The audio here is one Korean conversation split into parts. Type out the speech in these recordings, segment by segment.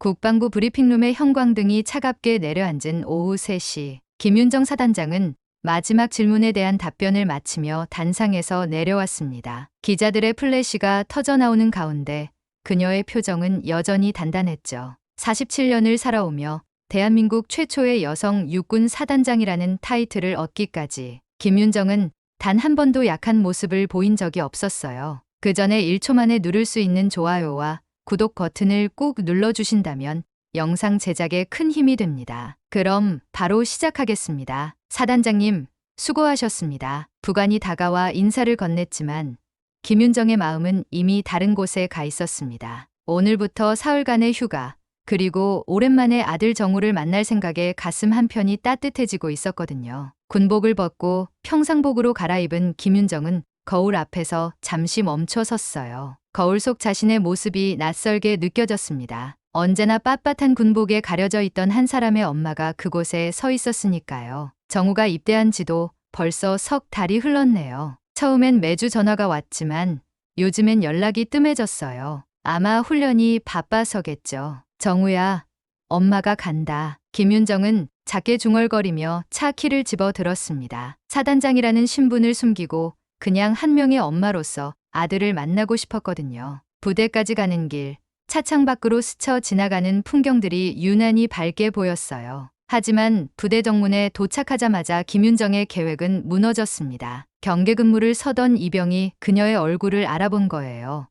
국방부 브리핑룸의 형광등이 차갑게 내려앉은 오후 3시. 김윤정 사단장은 마지막 질문에 대한 답변을 마치며 단상에서 내려왔습니다. 기자들의 플래시가 터져나오는 가운데 그녀의 표정은 여전히 단단했죠. 47년을 살아오며 대한민국 최초의 여성 육군 사단장이라는 타이틀을 얻기까지 김윤정은 단 한 번도 약한 모습을 보인 적이 없었어요. 그 전에 1초 만에 누를 수 있는 좋아요와 구독 버튼을 꾹 눌러주신다면 영상 제작에 큰 힘이 됩니다. 그럼 바로 시작하겠습니다. 사단장님, 수고하셨습니다. 부관이 다가와 인사를 건넸지만 김윤정의 마음은 이미 다른 곳에 가 있었습니다. 오늘부터 사흘간의 휴가, 그리고 오랜만에 아들 정우를 만날 생각에 가슴 한편이 따뜻해지고 있었거든요. 군복을 벗고 평상복으로 갈아입은 김윤정은 거울 앞에서 잠시 멈춰 섰어요. 거울 속 자신의 모습이 낯설게 느껴졌습니다. 언제나 빳빳한 군복에 가려져 있던 한 사람의 엄마가 그곳에 서 있었으니까요. 정우가 입대한 지도 벌써 석 달이 흘렀네요. 처음엔 매주 전화가 왔지만 요즘엔 연락이 뜸해졌어요. 아마 훈련이 바빠서겠죠. 정우야, 엄마가 간다. 김윤정은 작게 중얼거리며 차 키를 집어 들었습니다. 사단장이라는 신분을 숨기고 그냥 한 명의 엄마로서 아들을 만나고 싶었거든요. 부대까지 가는 길, 차창 밖으로 스쳐 지나가는 풍경들이 유난히 밝게 보였어요. 하지만 부대 정문에 도착하자마자 김윤정의 계획은 무너졌습니다. 경계 근무를 서던 이병이 그녀의 얼굴을 알아본 거예요.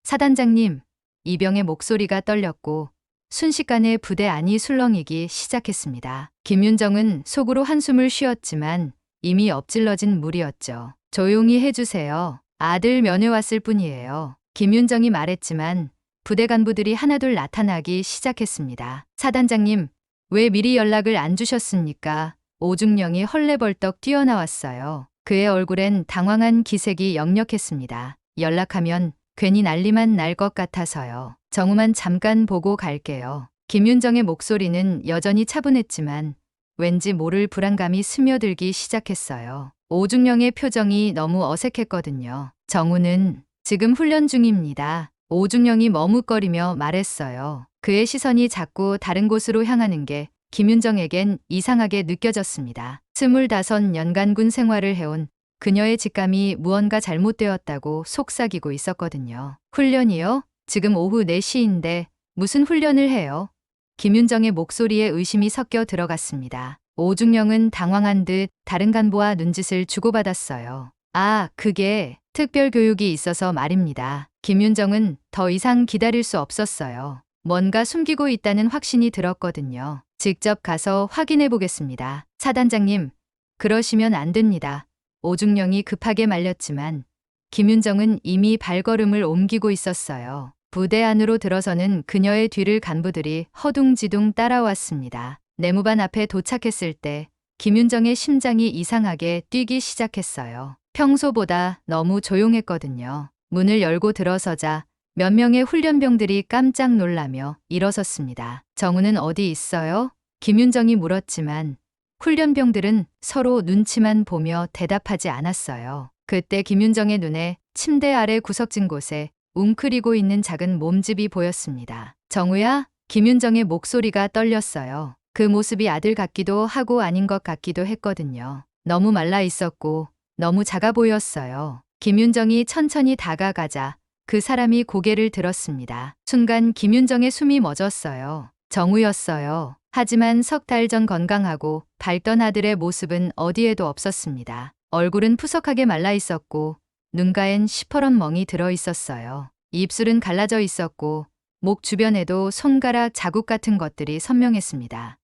사단장님. 이병의 목소리가 떨렸고 순식간에 부대 안이 술렁이기 시작했습니다. 김윤정은 속으로 한숨을 쉬었지만 이미 엎질러진 물이었죠. 조용히 해주세요. 아들 면회 왔을 뿐이에요. 김윤정이 말했지만 부대 간부들이 하나둘 나타나기 시작했습니다. 사단장님, 왜 미리 연락을 안 주셨습니까? 오중령이 헐레벌떡 뛰어나왔어요. 그의 얼굴엔 당황한 기색이 역력했습니다. 연락하면 괜히 난리만 날 것 같아서요. 정우만 잠깐 보고 갈게요. 김윤정의 목소리는 여전히 차분했지만 왠지 모를 불안감이 스며들기 시작했어요. 오중령의 표정이 너무 어색했거든요. 정우는 지금 훈련 중입니다. 오중령이 머뭇거리며 말했어요. 그의 시선이 자꾸 다른 곳으로 향하는 게 김윤정에겐 이상하게 느껴졌습니다. 25년간 군 생활을 해온 그녀의 직감이 무언가 잘못되었다고 속삭이고 있었거든요. 훈련이요? 지금 오후 4시인데 무슨 훈련을 해요? 김윤정의 목소리에 의심이 섞여 들어갔습니다. 오중령은 당황한 듯 다른 간부와 눈짓을 주고받았어요. 그게 특별교육이 있어서 말입니다. 김윤정은 더 이상 기다릴 수 없었어요. 뭔가 숨기고 있다는 확신이 들었거든요. 직접 가서 확인해 보겠습니다. 사단장님, 그러시면 안 됩니다. 오중령이 급하게 말렸지만 김윤정은 이미 발걸음을 옮기고 있었어요. 부대 안으로 들어서는 그녀의 뒤를 간부들이 허둥지둥 따라왔습니다. 내무반 앞에 도착했을 때 김윤정의 심장이 이상하게 뛰기 시작했어요. 평소보다 너무 조용했거든요. 문을 열고 들어서자 몇 명의 훈련병들이 깜짝 놀라며 일어섰습니다. 정우는 어디 있어요? 김윤정이 물었지만 훈련병들은 서로 눈치만 보며 대답하지 않았어요. 그때 김윤정의 눈에 침대 아래 구석진 곳에 웅크리고 있는 작은 몸집이 보였습니다. 정우야? 김윤정의 목소리가 떨렸어요. 그 모습이 아들 같기도 하고 아닌 것 같기도 했거든요. 너무 말라 있었고 너무 작아 보였어요. 김윤정이 천천히 다가가자 그 사람이 고개를 들었습니다. 순간 김윤정의 숨이 멎었어요. 정우였어요. 하지만 석 달 전 건강하고 밝던 아들의 모습은 어디에도 없었습니다. 얼굴은 푸석하게 말라 있었고 눈가엔 시퍼런 멍이 들어 있었어요. 입술은 갈라져 있었고 목 주변에도 손가락 자국 같은 것들이 선명했습니다.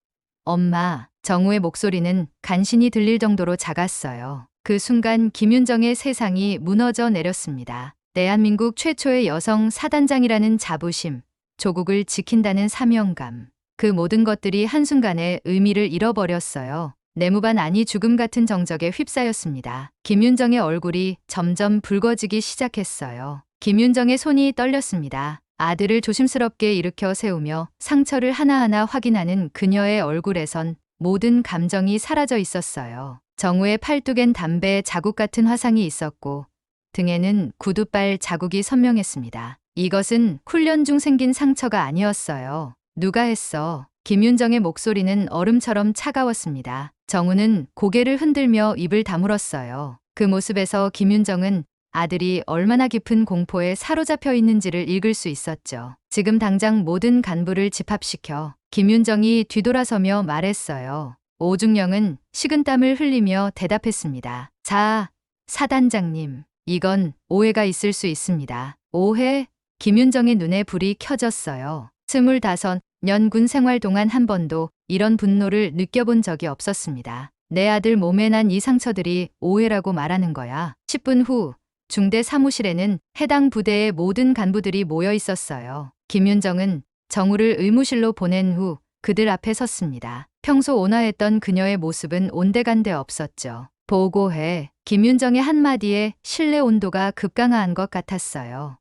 엄마, 정우의 목소리는 간신히 들릴 정도로 작았어요. 그 순간 김윤정의 세상이 무너져 내렸습니다. 대한민국 최초의 여성 사단장이라는 자부심, 조국을 지킨다는 사명감. 그 모든 것들이 한순간에 의미를 잃어버렸어요. 내무반 안이 죽음 같은 정적에 휩싸였습니다. 김윤정의 얼굴이 점점 붉어지기 시작했어요. 김윤정의 손이 떨렸습니다. 아들을 조심스럽게 일으켜 세우며 상처를 하나하나 확인하는 그녀의 얼굴에선 모든 감정이 사라져 있었어요. 정우의 팔뚝엔 담배 자국 같은 화상이 있었고 등에는 구두발 자국이 선명했습니다. 이것은 훈련 중 생긴 상처가 아니었어요. 누가 했어? 김윤정의 목소리는 얼음처럼 차가웠습니다. 정우는 고개를 흔들며 입을 다물었어요. 그 모습에서 김윤정은 아들이 얼마나 깊은 공포에 사로잡혀 있는지를 읽을 수 있었죠. 지금 당장 모든 간부를 집합시켜. 김윤정이 뒤돌아서며 말했어요. 오중령은 식은땀을 흘리며 대답했습니다. 자, 사단장님, 이건 오해가 있을 수 있습니다. 오해? 김윤정의 눈에 불이 켜졌어요. 25년 군 생활 동안 한 번도 이런 분노를 느껴본 적이 없었습니다. 내 아들 몸에 난 이 상처들이 오해라고 말하는 거야. 10분 후 중대 사무실에는 해당 부대의 모든 간부들이 모여 있었어요. 김윤정은 정우를 의무실로 보낸 후 그들 앞에 섰습니다. 평소 온화했던 그녀의 모습은 온데간데 없었죠. 보고해. 김윤정의 한마디에 신뢰 온도가 급강한 것 같았어요.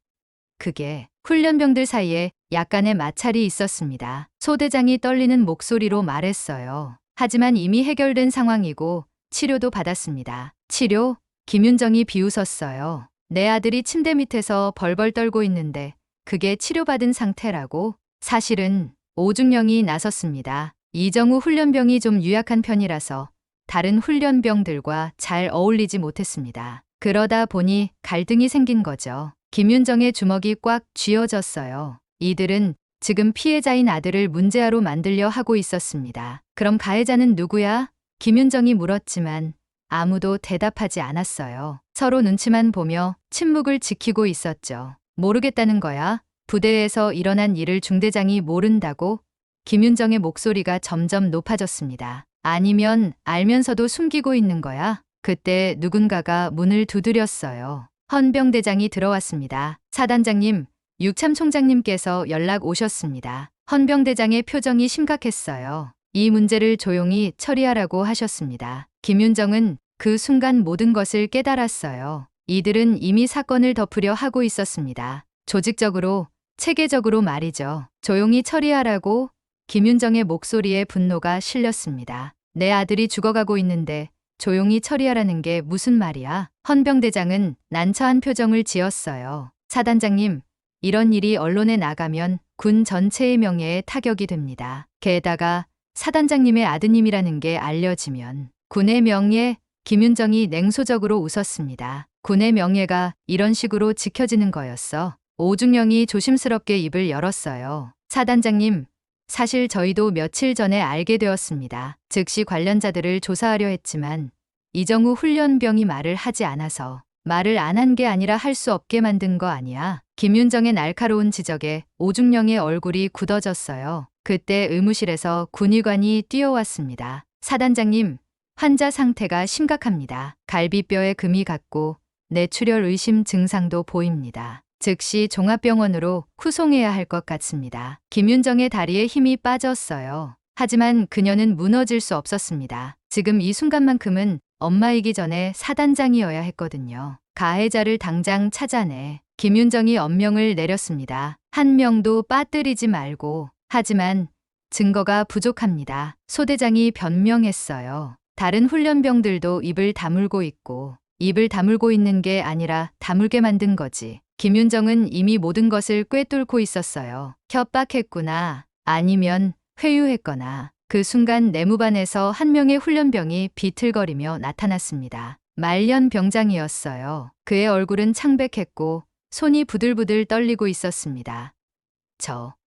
그게 훈련병들 사이에 약간의 마찰이 있었습니다. 소대장이 떨리는 목소리로 말했어요. 하지만 이미 해결된 상황이고 치료도 받았습니다. 치료? 김윤정이 비웃었어요. 내 아들이 침대 밑에서 벌벌 떨고 있는데 그게 치료받은 상태라고? 사실은 오중령이 나섰습니다. 이정우 훈련병이 좀 유약한 편이라서 다른 훈련병들과 잘 어울리지 못했습니다. 그러다 보니 갈등이 생긴 거죠. 김윤정의 주먹이 꽉 쥐어졌어요. 이들은 지금 피해자인 아들을 문제아로 만들려 하고 있었습니다. 그럼 가해자는 누구야? 김윤정이 물었지만 아무도 대답하지 않았어요. 서로 눈치만 보며 침묵을 지키고 있었죠. 모르겠다는 거야? 부대에서 일어난 일을 중대장이 모른다고? 김윤정의 목소리가 점점 높아졌습니다. 아니면 알면서도 숨기고 있는 거야? 그때 누군가가 문을 두드렸어요. 헌병대장이 들어왔습니다. 사단장님, 육참 총장님께서 연락 오셨습니다. 헌병대장의 표정이 심각했어요. 이 문제를 조용히 처리하라고 하셨습니다. 김윤정은 그 순간 모든 것을 깨달았어요. 이들은 이미 사건을 덮으려 하고 있었습니다. 조직적으로, 체계적으로 말이죠. 조용히 처리하라고. 김윤정의 목소리에 분노가 실렸습니다. 내 아들이 죽어가고 있는데 조용히 처리하라는 게 무슨 말이야? 헌병대장은 난처한 표정을 지었어요. 사단장님, 이런 일이 언론에 나가면 군 전체의 명예에 타격이 됩니다. 게다가 사단장님의 아드님이라는 게 알려지면 군의 명예? 김윤정이 냉소적으로 웃었습니다. 군의 명예가 이런 식으로 지켜지는 거였어. 오중령이 조심스럽게 입을 열었어요. 사단장님, 사실 저희도 며칠 전에 알게 되었습니다. 즉시 관련자들을 조사하려 했지만 이정우 훈련병이 말을 하지 않아서. 말을 안 한 게 아니라 할 수 없게 만든 거 아니야. 김윤정의 날카로운 지적에 오중령의 얼굴이 굳어졌어요. 그때 의무실에서 군의관이 뛰어왔습니다. 사단장님, 환자 상태가 심각합니다. 갈비뼈에 금이 갔고 뇌출혈 의심 증상도 보입니다. 즉시 종합병원으로 후송해야 할 것 같습니다. 김윤정의 다리에 힘이 빠졌어요. 하지만 그녀는 무너질 수 없었습니다. 지금 이 순간만큼은 엄마이기 전에 사단장이어야 했거든요. 가해자를 당장 찾아내. 김윤정이 엄명을 내렸습니다. 한 명도 빠뜨리지 말고. 하지만 증거가 부족합니다. 소대장이 변명했어요. 다른 훈련병들도 입을 다물고 있고. 입을 다물고 있는 게 아니라 다물게 만든 거지. 김윤정은 이미 모든 것을 꿰뚫고 있었어요. 협박했구나. 아니면 회유했거나. 그 순간 내무반에서 한 명의 훈련병이 비틀거리며 나타났습니다. 말년 병장이었어요. 그의 얼굴은 창백했고 손이 부들부들 떨리고 있었습니다.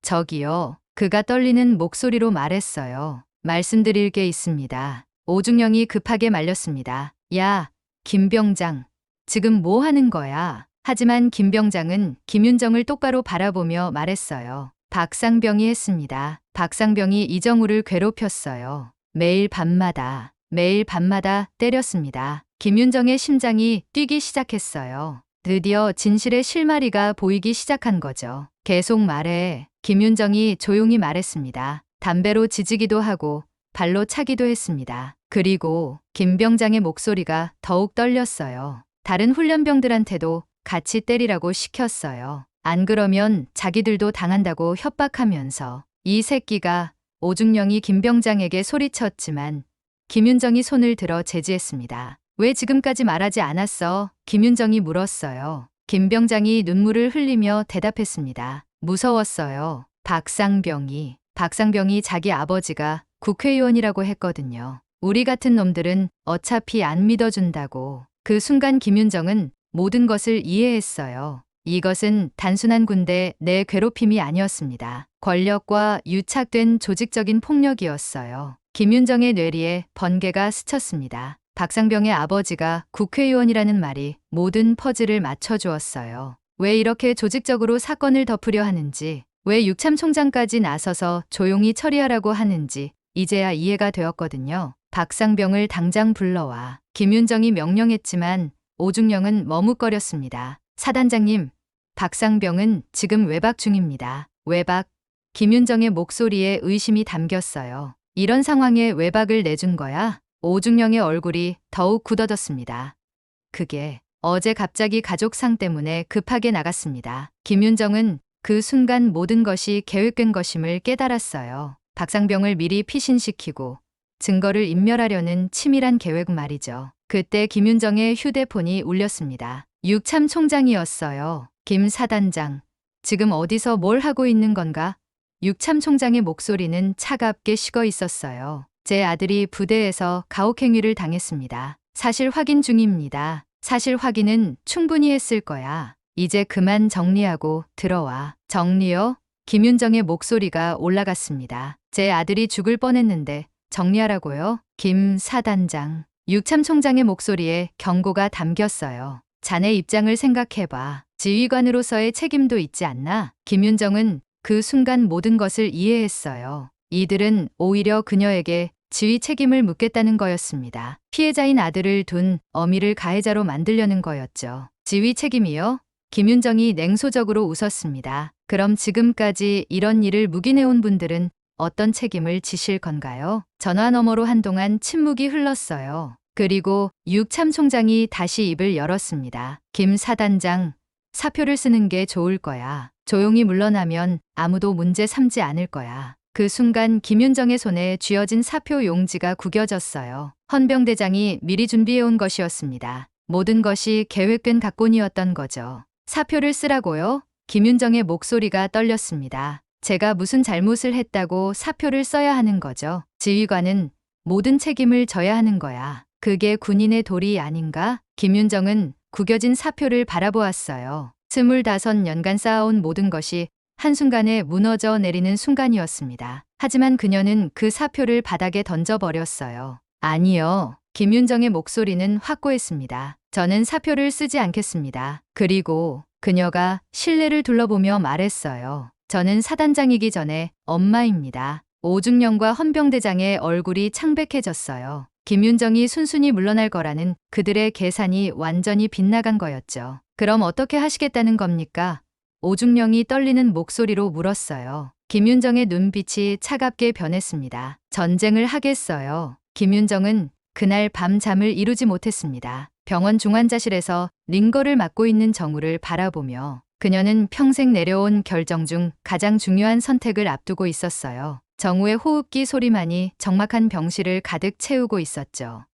저기요. 그가 떨리는 목소리로 말했어요. 말씀드릴 게 있습니다. 오중령이 급하게 말렸습니다. 야, 김 병장. 지금 뭐 하는 거야? 하지만 김 병장은 김윤정을 똑바로 바라보며 말했어요. 박상병이 했습니다. 박상병이 이정우를 괴롭혔어요. 매일 밤마다 때렸습니다. 김윤정의 심장이 뛰기 시작했어요. 드디어 진실의 실마리가 보이기 시작한 거죠. 계속 말해. 김윤정이 조용히 말했습니다. 담배로 지지기도 하고 발로 차기도 했습니다. 그리고 김 병장의 목소리가 더욱 떨렸어요. 다른 훈련병들한테도 같이 때리라고 시켰어요. 안 그러면 자기들도 당한다고 협박하면서. 이 새끼가. 오중령이 김 병장에게 소리쳤지만 김윤정이 손을 들어 제지했습니다. 왜 지금까지 말하지 않았어? 김윤정이 물었어요. 김병장이 눈물을 흘리며 대답했습니다. 무서웠어요. 박상병이 자기 아버지가 국회의원이라고 했거든요. 우리 같은 놈들은 어차피 안 믿어준다고. 그 순간 김윤정은 모든 것을 이해했어요. 이것은 단순한 군대 내 괴롭힘이 아니었습니다. 권력과 유착된 조직적인 폭력이었어요. 김윤정의 뇌리에 번개가 스쳤습니다. 박상병의 아버지가 국회의원이라는 말이 모든 퍼즐을 맞춰주었어요. 왜 이렇게 조직적으로 사건을 덮으려 하는지, 왜 육참 총장까지 나서서 조용히 처리하라고 하는지 이제야 이해가 되었거든요. 박상병을 당장 불러와. 김윤정이 명령했지만 오중령은 머뭇거렸습니다. 사단장님, 박상병은 지금 외박 중입니다. 외박? 김윤정의 목소리에 의심이 담겼어요. 이런 상황에 외박을 내준 거야? 오중령의 얼굴이 더욱 굳어졌습니다. 그게 어제 갑자기 가족상 때문에 급하게 나갔습니다. 김윤정은 그 순간 모든 것이 계획된 것임을 깨달았어요. 박상병을 미리 피신시키고 증거를 인멸하려는 치밀한 계획 말이죠. 그때 김윤정의 휴대폰이 울렸습니다. 육참 총장이었어요. 김 사단장, 지금 어디서 뭘 하고 있는 건가? 육참 총장의 목소리는 차갑게 식어 있었어요. 제 아들이 부대에서 가혹행위를 당했습니다. 사실 확인 중입니다. 사실 확인은 충분히 했을 거야. 이제 그만 정리하고 들어와. 정리요? 김윤정의 목소리가 올라갔습니다. 제 아들이 죽을 뻔했는데 정리하라고요? 김 사단장. 육참 총장의 목소리에 경고가 담겼어요. 자네 입장을 생각해봐. 지휘관으로서의 책임도 있지 않나? 김윤정은 그 순간 모든 것을 이해했어요. 이들은 오히려 그녀에게 지휘 책임을 묻겠다는 거였습니다. 피해자인 아들을 둔 어미를 가해자로 만들려는 거였죠. 지휘 책임이요? 김윤정이 냉소적으로 웃었습니다. 그럼 지금까지 이런 일을 묵인해온 분들은 어떤 책임을 지실 건가요? 전화 너머로 한동안 침묵이 흘렀어요. 그리고 육참 총장이 다시 입을 열었습니다. 김 사단장, 사표를 쓰는 게 좋을 거야. 조용히 물러나면 아무도 문제 삼지 않을 거야. 그 순간 김윤정의 손에 쥐어진 사표 용지가 구겨졌어요. 헌병대장이 미리 준비해온 것이었습니다. 모든 것이 계획된 각본이었던 거죠. 사표를 쓰라고요? 김윤정의 목소리가 떨렸습니다. 제가 무슨 잘못을 했다고 사표를 써야 하는 거죠? 지휘관은 모든 책임을 져야 하는 거야. 그게 군인의 도리 아닌가? 김윤정은 구겨진 사표를 바라보았어요. 25년간 쌓아온 모든 것이 한순간에 무너져 내리는 순간이었습니다. 하지만 그녀는 그 사표를 바닥에 던져버렸어요. 아니요. 김윤정의 목소리는 확고했습니다. 저는 사표를 쓰지 않겠습니다. 그리고 그녀가 실내를 둘러보며 말했어요. 저는 사단장이기 전에 엄마입니다. 오중령과 헌병대장의 얼굴이 창백해졌어요. 김윤정이 순순히 물러날 거라는 그들의 계산이 완전히 빗나간 거였죠. 그럼 어떻게 하시겠다는 겁니까? 오중령이 떨리는 목소리로 물었어요. 김윤정의 눈빛이 차갑게 변했습니다. 전쟁을 하겠어요. 김윤정은 그날 밤 잠을 이루지 못했습니다. 병원 중환자실에서 링거를 맡고 있는 정우를 바라보며 그녀는 평생 내려온 결정 중 가장 중요한 선택을 앞두고 있었어요. 정우의 호흡기 소리만이 적막한 병실을 가득 채우고 있었죠.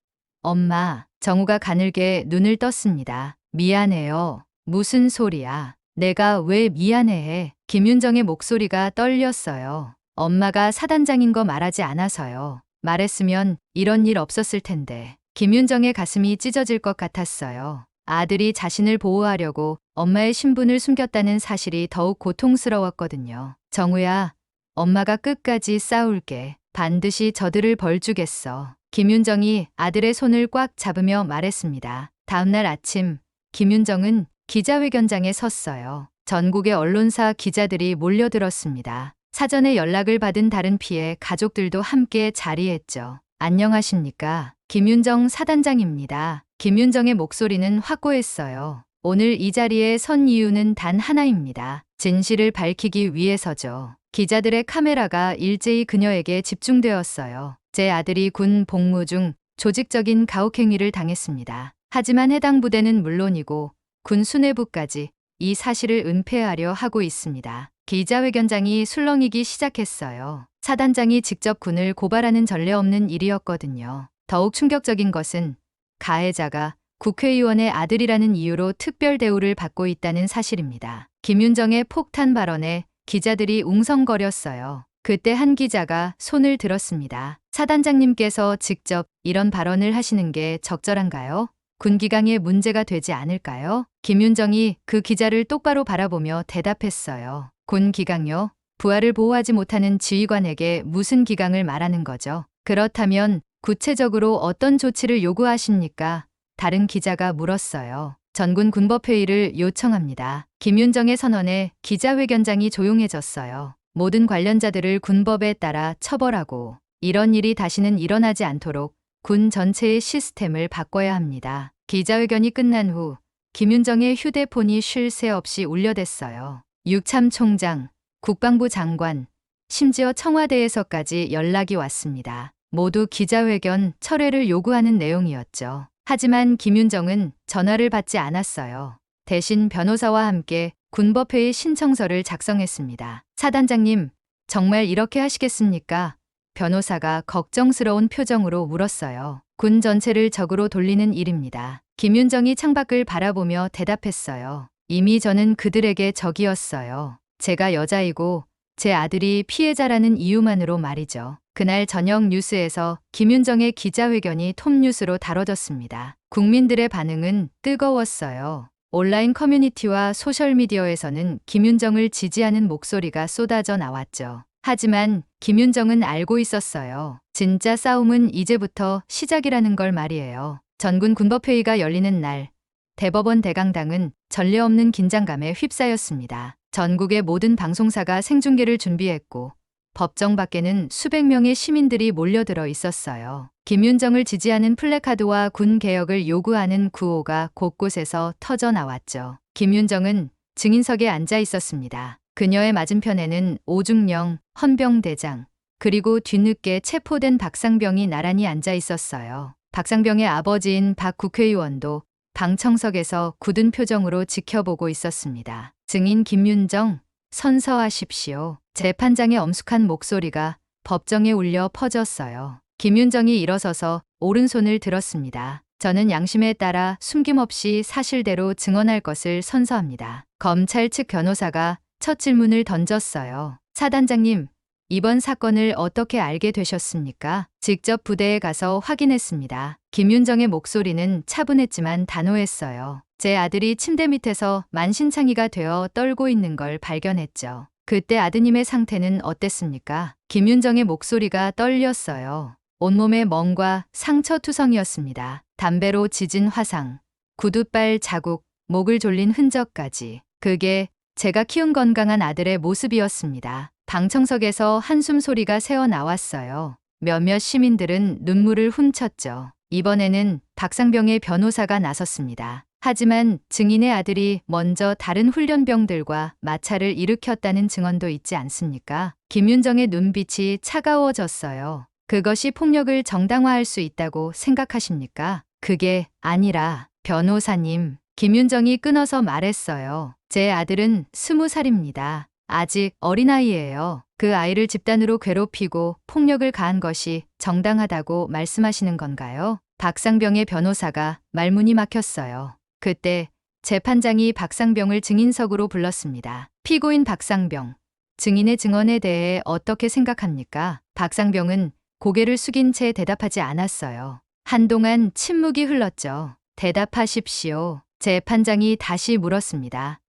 엄마, 정우가 가늘게 눈을 떴습니다. 미안해요. 무슨 소리야? 내가 왜 미안해해? 김윤정의 목소리가 떨렸어요. 엄마가 사단장인 거 말하지 않아서요. 말했으면 이런 일 없었을 텐데. 김윤정의 가슴이 찢어질 것 같았어요. 아들이 자신을 보호하려고 엄마의 신분을 숨겼다는 사실이 더욱 고통스러웠거든요. 정우야, 엄마가 끝까지 싸울게. 반드시 저들을 벌주겠어. 김윤정이 아들의 손을 꽉 잡으며 말했습니다. 다음날 아침, 김윤정은 기자회견장에 섰어요. 전국의 언론사 기자들이 몰려들었습니다. 사전에 연락을 받은 다른 피해 가족들도 함께 자리했죠. 안녕하십니까? 김윤정 사단장입니다. 김윤정의 목소리는 확고했어요. 오늘 이 자리에 선 이유는 단 하나입니다. 진실을 밝히기 위해서죠. 기자들의 카메라가 일제히 그녀에게 집중되었어요. 제 아들이 군 복무 중 조직적인 가혹행위를 당했습니다. 하지만 해당 부대는 물론이고 군 수뇌부까지 이 사실을 은폐하려 하고 있습니다. 기자회견장이 술렁이기 시작했어요. 사단장이 직접 군을 고발하는 전례 없는 일이었거든요. 더욱 충격적인 것은 가해자가 국회의원의 아들이라는 이유로 특별 대우를 받고 있다는 사실입니다. 김윤정의 폭탄 발언에 기자들이 웅성거렸어요. 그때 한 기자가 손을 들었습니다. 사단장님께서 직접 이런 발언을 하시는 게 적절한가요? 군기강에 문제가 되지 않을까요? 김윤정이 그 기자를 똑바로 바라보며 대답했어요. 군기강요? 부하를 보호하지 못하는 지휘관에게 무슨 기강을 말하는 거죠? 그렇다면 구체적으로 어떤 조치를 요구하십니까? 다른 기자가 물었어요. 전군 군법회의를 요청합니다. 김윤정의 선언에 기자회견장이 조용해졌어요. 모든 관련자들을 군법에 따라 처벌하고 이런 일이 다시는 일어나지 않도록 군 전체의 시스템을 바꿔야 합니다. 기자회견이 끝난 후 김윤정의 휴대폰이 쉴 새 없이 울려댔어요. 육참 총장, 국방부 장관, 심지어 청와대에서까지 연락이 왔습니다. 모두 기자회견 철회를 요구하는 내용이었죠. 하지만 김윤정은 전화를 받지 않았어요. 대신 변호사와 함께 군법회의 신청서를 작성했습니다. 사단장님, 정말 이렇게 하시겠습니까? 변호사가 걱정스러운 표정으로 물었어요. 군 전체를 적으로 돌리는 일입니다. 김윤정이 창밖을 바라보며 대답했어요. 이미 저는 그들에게 적이었어요. 제가 여자이고 제 아들이 피해자라는 이유만으로 말이죠. 그날 저녁 뉴스에서 김윤정의 기자회견이 톱뉴스로 다뤄졌습니다. 국민들의 반응은 뜨거웠어요. 온라인 커뮤니티와 소셜미디어에서는 김윤정을 지지하는 목소리가 쏟아져 나왔죠. 하지만 김윤정은 알고 있었어요. 진짜 싸움은 이제부터 시작이라는 걸 말이에요. 전군 군법회의가 열리는 날, 대법원 대강당은 전례 없는 긴장감에 휩싸였습니다. 전국의 모든 방송사가 생중계를 준비했고 법정 밖에는 수백 명의 시민들이 몰려들어 있었어요. 김윤정을 지지하는 플래카드와 군 개혁을 요구하는 구호가 곳곳에서 터져 나왔죠. 김윤정은 증인석에 앉아 있었습니다. 그녀의 맞은편에는 오중영, 헌병대장, 그리고 뒤늦게 체포된 박상병이 나란히 앉아 있었어요. 박상병의 아버지인 박 국회의원도 방청석에서 굳은 표정으로 지켜보고 있었습니다. 증인 김윤정, 선서하십시오. 재판장의 엄숙한 목소리가 법정에 울려 퍼졌어요. 김윤정이 일어서서 오른손을 들었습니다. 저는 양심에 따라 숨김없이 사실대로 증언할 것을 선서합니다. 검찰 측 변호사가 첫 질문을 던졌어요. 사단장님, 이번 사건을 어떻게 알게 되셨습니까? 직접 부대에 가서 확인했습니다. 김윤정의 목소리는 차분했지만 단호했어요. 제 아들이 침대 밑에서 만신창이가 되어 떨고 있는 걸 발견했죠. 그때 아드님의 상태는 어땠습니까? 김윤정의 목소리가 떨렸어요. 온몸에 멍과 상처투성이었습니다. 담배로 지진 화상, 구두발 자국, 목을 졸린 흔적까지. 그게 제가 키운 건강한 아들의 모습이었습니다. 방청석에서 한숨 소리가 새어 나왔어요. 몇몇 시민들은 눈물을 훔쳤죠. 이번에는 박상병의 변호사가 나섰습니다. 하지만 증인의 아들이 먼저 다른 훈련병들과 마찰을 일으켰다는 증언도 있지 않습니까? 김윤정의 눈빛이 차가워졌어요. 그것이 폭력을 정당화할 수 있다고 생각하십니까? 그게 아니라 변호사님, 김윤정이 끊어서 말했어요. 제 아들은 20살입니다. 아직 어린아이예요. 그 아이를 집단으로 괴롭히고 폭력을 가한 것이 정당하다고 말씀하시는 건가요? 박상병의 변호사가 말문이 막혔어요. 그때 재판장이 박상병을 증인석으로 불렀습니다. 피고인 박상병, 증인의 증언에 대해 어떻게 생각합니까? 박상병은 고개를 숙인 채 대답하지 않았어요. 한동안 침묵이 흘렀죠. 대답하십시오. 재판장이 다시 물었습니다.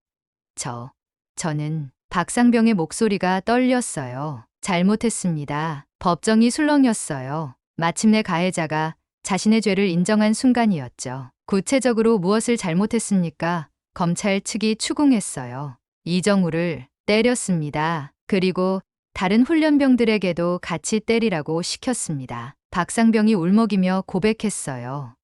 저는 박상병의 목소리가 떨렸어요. 잘못했습니다. 법정이 술렁였어요. 마침내 가해자가 자신의 죄를 인정한 순간이었죠. 구체적으로 무엇을 잘못했습니까? 검찰 측이 추궁했어요. 이정우를 때렸습니다. 그리고 다른 훈련병들에게도 같이 때리라고 시켰습니다. 박상병이 울먹이며 고백했어요.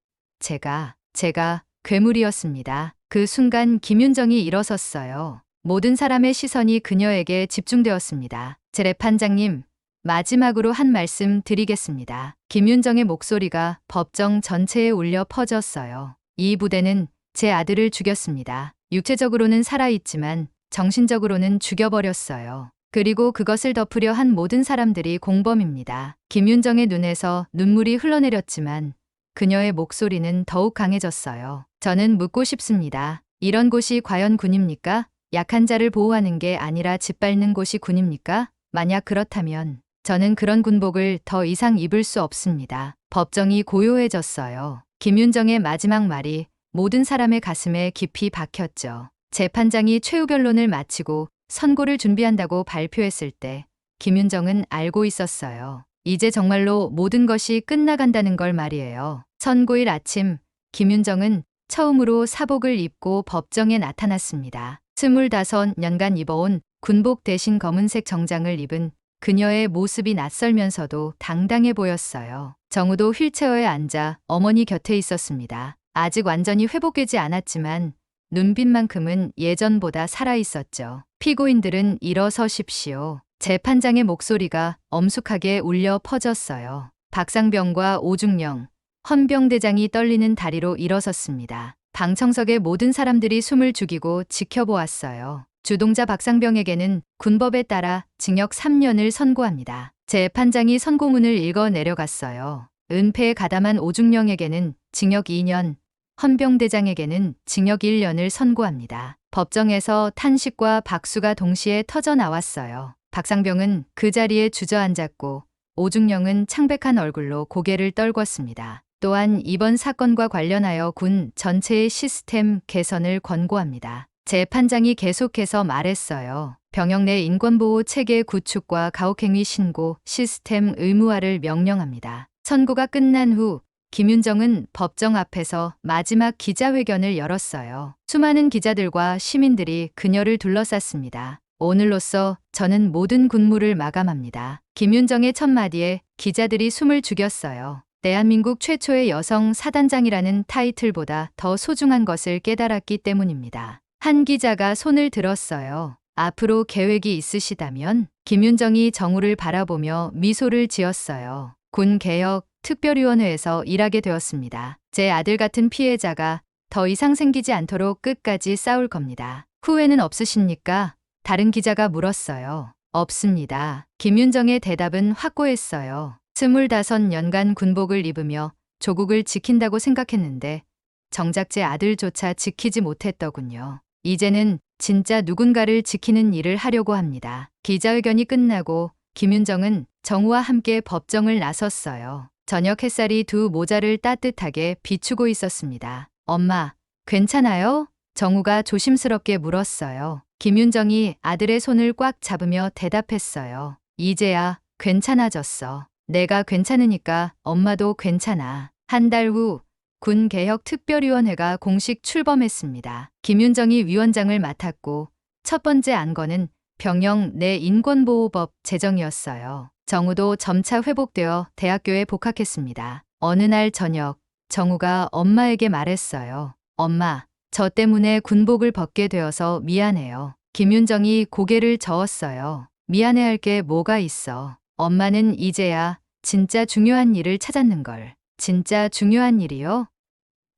제가 괴물이었습니다. 그 순간 김윤정이 일어섰어요. 모든 사람의 시선이 그녀에게 집중되었습니다. 재판장님, 마지막으로 한 말씀 드리겠습니다. 김윤정의 목소리가 법정 전체에 울려 퍼졌어요. 이 부대는 제 아들을 죽였습니다. 육체적으로는 살아있지만 정신적으로는 죽여버렸어요. 그리고 그것을 덮으려 한 모든 사람들이 공범입니다. 김윤정의 눈에서 눈물이 흘러내렸지만 그녀의 목소리는 더욱 강해졌어요. 저는 묻고 싶습니다. 이런 곳이 과연 군입니까? 약한 자를 보호하는 게 아니라 짓밟는 곳이 군입니까? 만약 그렇다면 저는 그런 군복을 더 이상 입을 수 없습니다. 법정이 고요해졌어요. 김윤정의 마지막 말이 모든 사람의 가슴에 깊이 박혔죠. 재판장이 최후 변론을 마치고 선고를 준비한다고 발표했을 때 김윤정은 알고 있었어요. 이제 정말로 모든 것이 끝나간다는 걸 말이에요. 선고일 아침, 김윤정은 처음으로 사복을 입고 법정에 나타났습니다. 25년간 입어온 군복 대신 검은색 정장을 입은 그녀의 모습이 낯설면서도 당당해 보였어요. 정우도 휠체어에 앉아 어머니 곁에 있었습니다. 아직 완전히 회복되지 않았지만 눈빛만큼은 예전보다 살아있었죠. 피고인들은 일어서십시오. 재판장의 목소리가 엄숙하게 울려 퍼졌어요. 박상병과 오중령, 헌병대장이 떨리는 다리로 일어섰습니다. 방청석의 모든 사람들이 숨을 죽이고 지켜보았어요. 주동자 박상병에게는 군법에 따라 징역 3년을 선고합니다. 재판장이 선고문을 읽어 내려갔어요. 은폐에 가담한 오중령에게는 징역 2년, 헌병대장에게는 징역 1년을 선고합니다. 법정에서 탄식과 박수가 동시에 터져 나왔어요. 박상병은 그 자리에 주저앉았고 오중령은 창백한 얼굴로 고개를 떨궜습니다. 또한 이번 사건과 관련하여 군 전체의 시스템 개선을 권고합니다. 재판장이 계속해서 말했어요. 병역 내 인권보호 체계 구축과 가혹행위 신고 시스템 의무화를 명령합니다. 선고가 끝난 후 김윤정은 법정 앞에서 마지막 기자회견을 열었어요. 수많은 기자들과 시민들이 그녀를 둘러쌌습니다. 오늘로써 저는 모든 군무를 마감합니다. 김윤정의 첫마디에 기자들이 숨을 죽였어요. 대한민국 최초의 여성 사단장이라는 타이틀보다 더 소중한 것을 깨달았기 때문입니다. 한 기자가 손을 들었어요. 앞으로 계획이 있으시다면? 김윤정이 정우를 바라보며 미소를 지었어요. 군개혁 특별위원회에서 일하게 되었습니다. 제 아들 같은 피해자가 더 이상 생기지 않도록 끝까지 싸울 겁니다. 후회는 없으십니까? 다른 기자가 물었어요. 없습니다. 김윤정의 대답은 확고했어요. 25년간 군복을 입으며 조국을 지킨다고 생각했는데 정작 제 아들조차 지키지 못했더군요. 이제는 진짜 누군가를 지키는 일을 하려고 합니다. 기자회견이 끝나고 김윤정은 정우와 함께 법정을 나섰어요. 저녁 햇살이 두 모자를 따뜻하게 비추고 있었습니다. 엄마, 괜찮아요? 정우가 조심스럽게 물었어요. 김윤정이 아들의 손을 꽉 잡으며 대답했어요. 이제야 괜찮아졌어. 내가 괜찮으니까 엄마도 괜찮아. 한 달 후 군개혁특별위원회가 공식 출범했습니다. 김윤정이 위원장을 맡았고 첫 번째 안건은 병역 내 인권보호법 제정이었어요. 정우도 점차 회복되어 대학교에 복학했습니다. 어느 날 저녁 정우가 엄마에게 말했어요. 엄마, 저 때문에 군복을 벗게 되어서 미안해요. 김윤정이 고개를 저었어요. 미안해할 게 뭐가 있어. 엄마는 이제야 진짜 중요한 일을 찾았는걸. 진짜 중요한 일이요?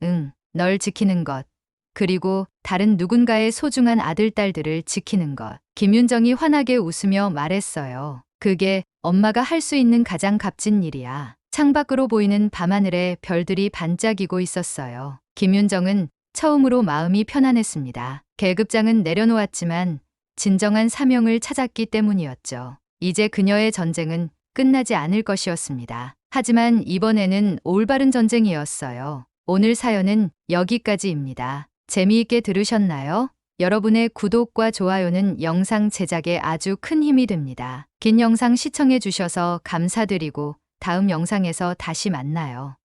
응, 널 지키는 것. 그리고 다른 누군가의 소중한 아들, 딸들을 지키는 것. 김윤정이 환하게 웃으며 말했어요. 그게 엄마가 할 수 있는 가장 값진 일이야. 창밖으로 보이는 밤하늘에 별들이 반짝이고 있었어요. 김윤정은 처음으로 마음이 편안했습니다. 계급장은 내려놓았지만 진정한 사명을 찾았기 때문이었죠. 이제 그녀의 전쟁은 끝나지 않을 것이었습니다. 하지만 이번에는 올바른 전쟁이었어요. 오늘 사연은 여기까지입니다. 재미있게 들으셨나요? 여러분의 구독과 좋아요는 영상 제작에 아주 큰 힘이 됩니다. 긴 영상 시청해 주셔서 감사드리고 다음 영상에서 다시 만나요.